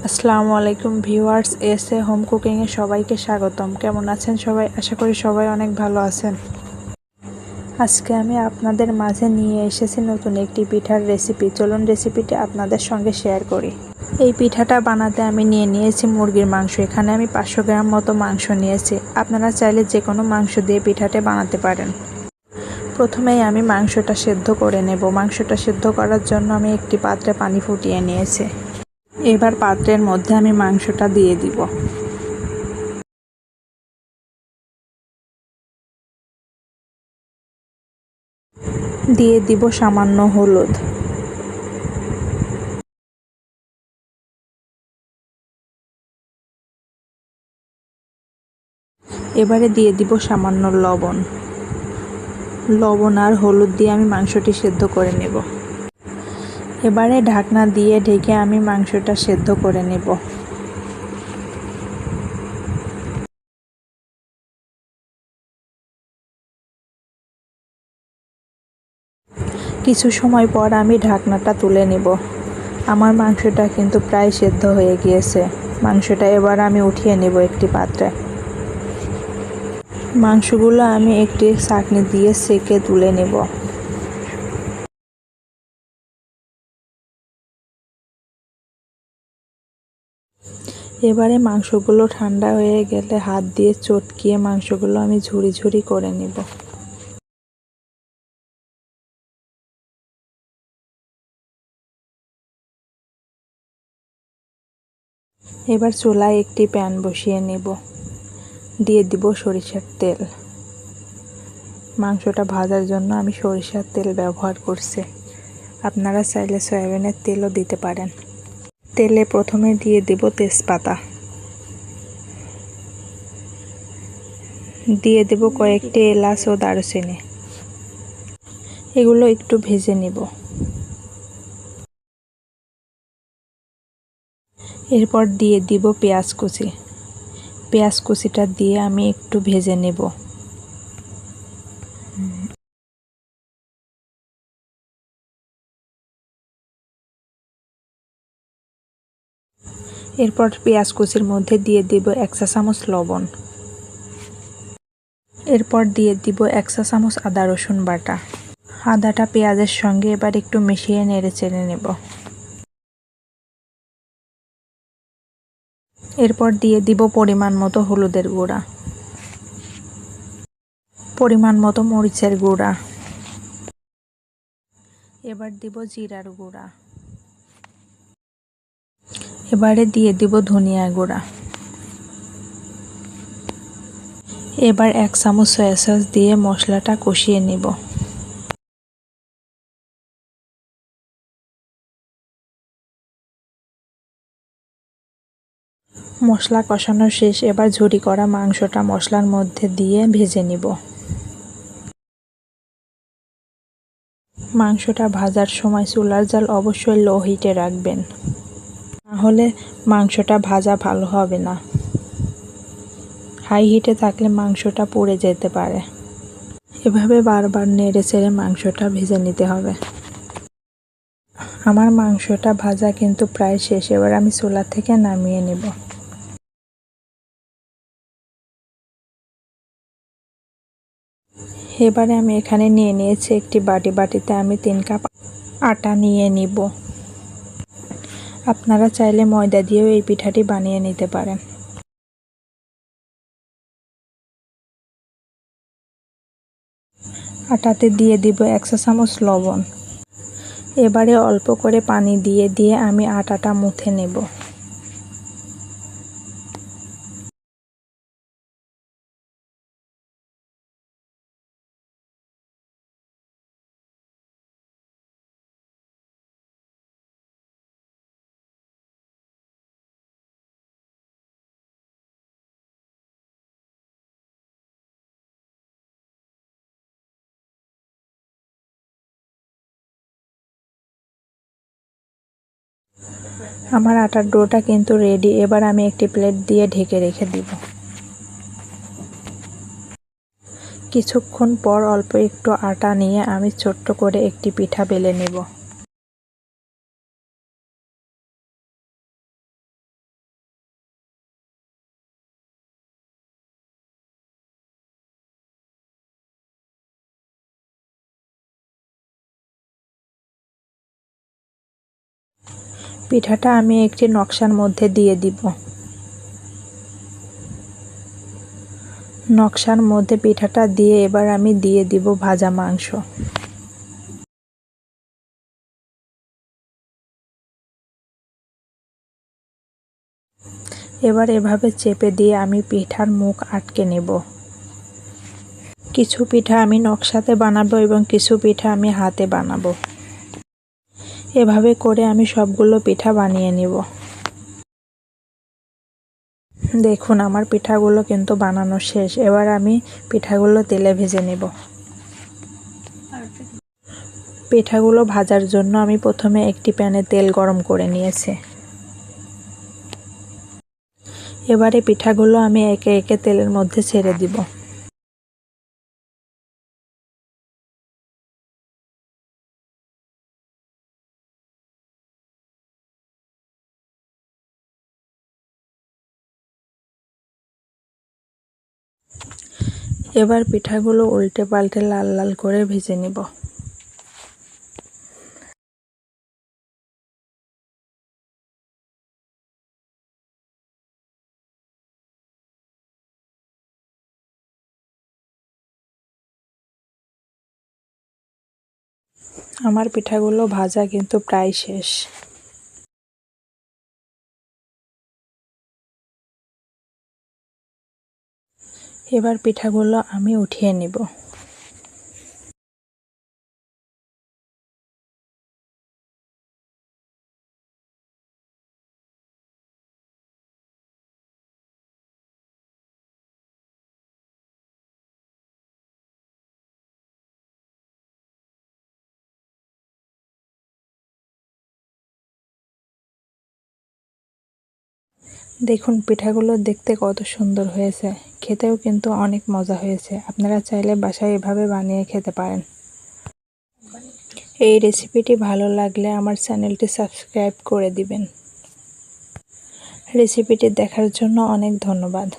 আসসালামু আলাইকুম ভিউয়ার্স, এসে হোম কুকিংয়ে সবাইকে স্বাগতম। কেমন আছেন সবাই? আশা করি সবাই অনেক ভালো আছেন। আজকে আমি আপনাদের মাঝে নিয়ে এসেছি নতুন একটি পিঠার রেসিপি। চলুন রেসিপিটি আপনাদের সঙ্গে শেয়ার করি। এই পিঠাটা বানাতে আমি নিয়েছি মুরগির মাংস। এখানে আমি 500 গ্রাম মতো মাংস নিয়েছি। আপনারা চাইলে যে কোনো মাংস দিয়ে পিঠাটা বানাতে পারেন। প্রথমেই আমি মাংসটা সেদ্ধ করে নেব। মাংসটা সেদ্ধ করার জন্য আমি একটি পাত্রে পানি ফুটিয়ে নিয়েছি। এবার পাত্রের মধ্যে আমি মাংসটা দিয়ে দিব। দিয়ে দিব সামান্য হলুদ। এবারে দিয়ে দিব সামান্য লবণ। লবণ আর হলুদ দিয়ে আমি মাংসটি সেদ্ধ করে নেব। এবারে ঢাকনা দিয়ে ঢেকে আমি মাংসটা সেদ্ধ করে নেব। কিছু সময় পর আমি ঢাকনাটা তুলে নেব। আমার মাংসটা কিন্তু প্রায় সেদ্ধ হয়ে গিয়েছে। মাংসটা এবার আমি উঠিয়ে নেব একটি পাত্রে। মাংসগুলো আমি একটি ছাঁকনি দিয়ে সেকে তুলে নেব। এবারে মাংসগুলো ঠান্ডা হয়ে গেলে হাত দিয়ে চটকিয়ে মাংসগুলো আমি ঝুরি ঝুরি করে নেব। এবার চুলায় একটি প্যান বসিয়ে নেব। দিয়ে দিব সরিষার তেল। মাংসটা ভাজার জন্য আমি সরিষার তেল ব্যবহার করছি। আপনারা চাইলে সয়াবিনের তেলও দিতে পারেন। তেলে প্রথমে দিয়ে দিব তেজপাতা। দিয়ে দেব কয়েকটি এলাচ ও দারুচিনি। এগুলো একটু ভেজে নেব। এরপর দিয়ে দিব পেঁয়াজ কুচি। পেঁয়াজ কুচিটা দিয়ে আমি একটু ভেজে নেব। এরপর পেঁয়াজ কুচির মধ্যে দিয়ে দিব 1 চা চামচ লবণ। এরপর দিয়ে দিব 1 চা চামচ আদা রসুন বাটা। আদাটা পেঁয়াজের সঙ্গে এবার একটু মিশিয়ে নেড়ে চেড়ে নেব। এরপর দিয়ে দিব পরিমাণ মতো হলুদের গুঁড়া, পরিমাণ মতো মরিচের গুঁড়া। এবার দিব জিরার গুঁড়া। এবারে দিয়ে দিব ধনিয়া গুঁড়া। এবার 1 চামচ সয়া সস দিয়ে মশলাটা কষিয়ে নেব। মশলা কষানো শেষ। এবার ঝুরি করা মাংসটা মশলার মধ্যে দিয়ে ভেজে নিব। মাংসটা ভাজার সময় চুলার জাল অবশ্যই লো হিটে রাখবেন, নাহলে মাংসটা ভাজা ভালো হবে না। হাই হিটে থাকলে মাংসটা পুড়ে যেতে পারে। এভাবে বারবার নেড়ে চেড়ে মাংসটা ভেজে নিতে হবে। আমার মাংসটা ভাজা কিন্তু প্রায় শেষ। এবার আমি চুলা থেকে নামিয়ে নেব। এবারে আমি এখানে নিয়েছি একটি বাটি। বাটিতে আমি 3 কাপ আটা নিয়ে নিব। আপনারা চাইলে ময়দা দিয়েও এই পিঠাটি বানিয়ে নিতে পারেন। আটাতে দিয়ে দিব 1 চা চামচ লবণ। এবারে অল্প করে পানি দিয়ে আমি আটাটা মুথে নেব। আমার আটার ডোটা কিন্তু রেডি। এবার আমি একটি প্লেট দিয়ে ঢেকে রেখে দিব। কিছুক্ষণ পর অল্প একটু আটা নিয়ে আমি ছোট্ট করে একটি পিঠা বেলে নেব। পিঠাটা আমি একটি নকশার মধ্যে দিয়ে দিব। নকশার মধ্যে পিঠাটা দিয়ে এবার আমি দিয়ে দিব ভাজা মাংস। এবার এভাবে চেপে দিয়ে আমি পিঠার মুখ আটকে নেব। কিছু পিঠা আমি নকশাতে বানাবো এবং কিছু পিঠা আমি হাতে বানাবো। এভাবে করে আমি সবগুলো পিঠা বানিয়ে নিব। দেখুন আমার পিঠাগুলো কিন্তু বানানো শেষ। এবার আমি পিঠাগুলো তেলে ভেজে নেব। পিঠাগুলো ভাজার জন্য আমি প্রথমে একটি প্যানে তেল গরম করে নিয়েছি। এবারে পিঠাগুলো আমি একে একে তেলের মধ্যে ছেড়ে দিব। এবার পিঠাগুলো উল্টে পাল্টে লাল লাল করে ভেজে নিব। আমার পিঠাগুলো ভাজা কিন্তু প্রায় শেষ। এবার পিঠাগুলো আমি উঠিয়ে নিব। দেখুন পিঠাগুলো দেখতে কত সুন্দর হয়েছে, খেতেও কিন্তু অনেক মজা হয়েছে। আপনারা চাইলে বাসায় এভাবে বানিয়ে খেতে পারেন। এই রেসিপিটি ভালো লাগলে আমার চ্যানেলটি সাবস্ক্রাইব করে দিবেন। রেসিপিটি দেখার জন্য অনেক ধন্যবাদ।